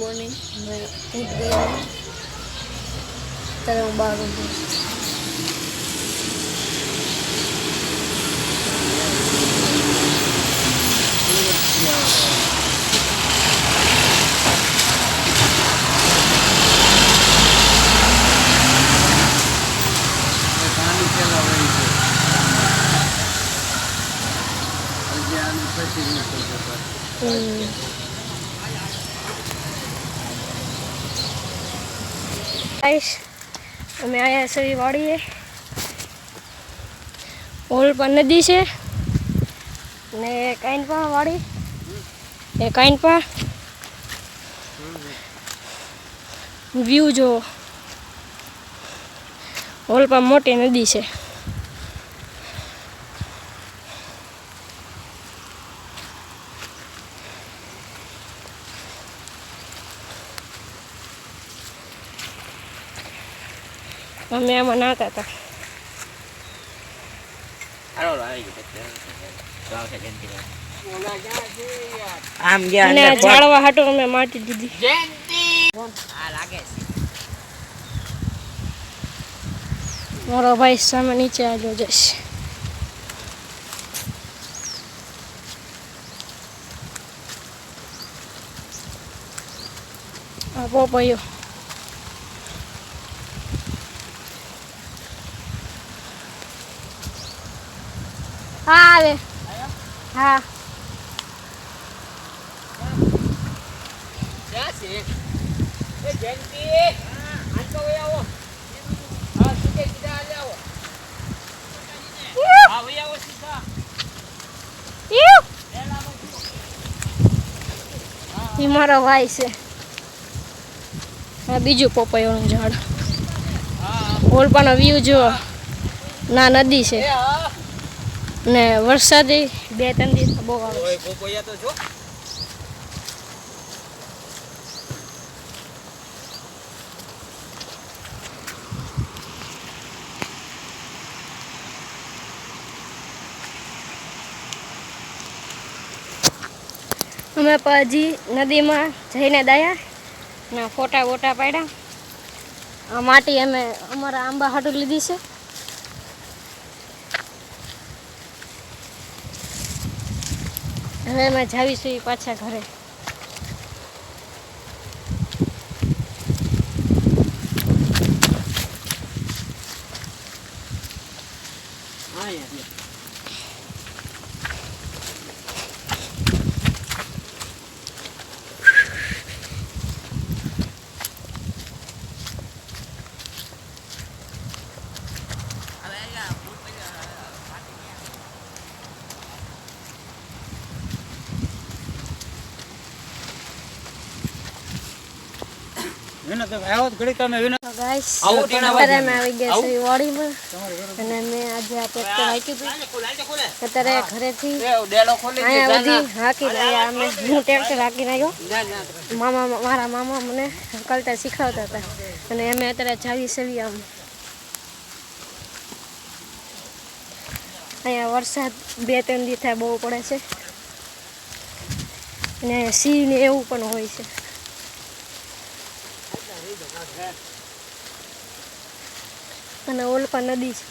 Morning મેં ઉઠ ગઈ ત્યારે હું બહાર ઊભું અમે આયા સરી વાડીએ ઓલ પર નદી છે ને કાઈનપા વાડી એ કાઈનપા વ્યૂ જો ઓલ પર મોટી નદી છે અમે આમાં નાતા હતા અને ઝાડવા હાટો અમે માટી દીધી મારો ભાઈ સામે નીચે આવ્યો જશે આ પોપૈયો હા આવે હા એ મારો ભાઈ છે આ બીજું પોપૈયાનું ઝાડ ઓલપાનો વ્યૂ જો ના નદી છે ને વરસાદી 2-3 દિવસ બહુ આવે પોપૈયા તો જો અમે પછી નદીમાં જઈને દાયા ને ફોટા બોટા પાડ્યા આ માટી અમે અમારા આંબા હાટું લીધી છે હવે અમે જાવીશું પાછા ઘરે અત્યારે ઘરેથી હું ટ્રેક્ટર હાકીને આવ્યો મારા મામા મને કલતા શીખવતા હતા અને અમે અત્યારે જાવી સેવી આમ અહીંયા વરસાદ 2-3 દિવસ થાય બહુ પડે છે અને સિંહ ને એવું પણ હોય છે અને ઓલપા નદી છે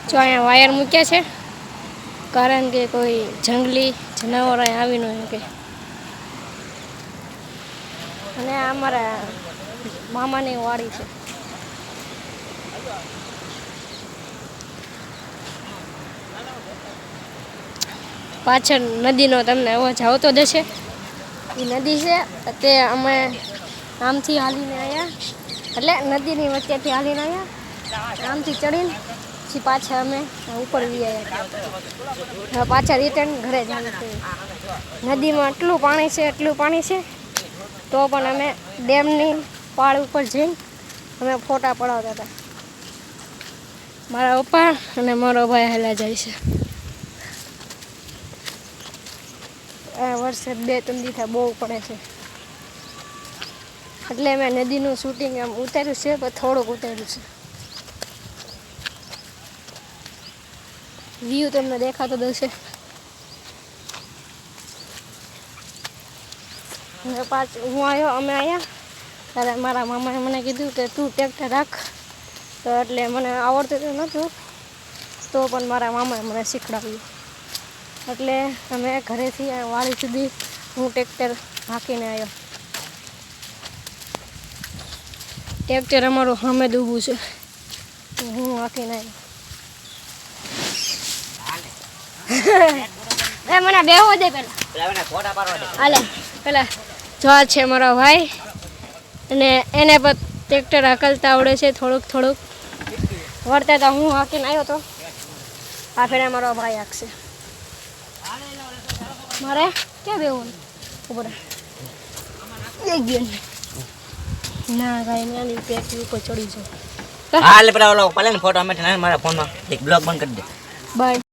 જો અહીંયા વાયર મૂક્યા છે કારણ કે કોઈ જંગલી જનાવર આવી ન શકે અને આ અમારા મામાની વાડી છે પાછળ નદીનો તમને અવાજ આવતો જ હશે એ નદી છે તે અમે આમથી હાલીને આવ્યા એટલે નદીની વચ્ચેથી હાલીને આવ્યા આમથી ચડીને પછી પાછા અમે ઉપર વી આવ્યા પાછા રિટર્ન ઘરે જવાનું નદીમાં એટલું પાણી છે તો પણ અમે ડેમની પાળ ઉપર જઈને અમે ફોટા પડાવતા હતા મારા પપ્પા અને મારો ભાઈ હાલ્યા જાય છે વરસાદ 2-3 દિવસ બહુ પડે છે એટલે મેં નદીનું શૂટિંગ આમ ઉતાર્યું છે પણ થોડુંક ઉતાર્યું છે. વ્યૂ તમને દેખાતો જ હશે. હું આવ્યો અમે આવ્યા ત્યારે મારા મામાએ મને કીધું કે તું ટ્રેક્ટર રાખ, તો એટલે મને આવડતું તો નહોતું તો પણ મારા મામાએ મને શીખડાવ્યું. એટલે અમે ઘરેથી વાડી સુધી હું ટ્રેક્ટર હાંકીને આવ્યો. ટ્રેક્ટર અમારું સામે જ ઊભું છે, હું હાંકીને આવ્યો. મને બેહવા દે પેલા. હાલે પેલા જો આ છે મારો ભાઈ, અને એને પણ ટ્રેક્ટર હાંકલતા આવડે છે થોડુંક. વળતા હતા હું હાંકીને આવ્યો તો, આ ફેરે મારો ભાઈ હાંકશે. મારે ક્યાં બેવું ઉપર ના કાંઈ નાની પેટ ઉપર ચડી છે. હાલ પેલા ઓલો પલે ને ફોટો અમે મારા ફોનમાં એક બ્લોગ બંધ કરી દે. બાય.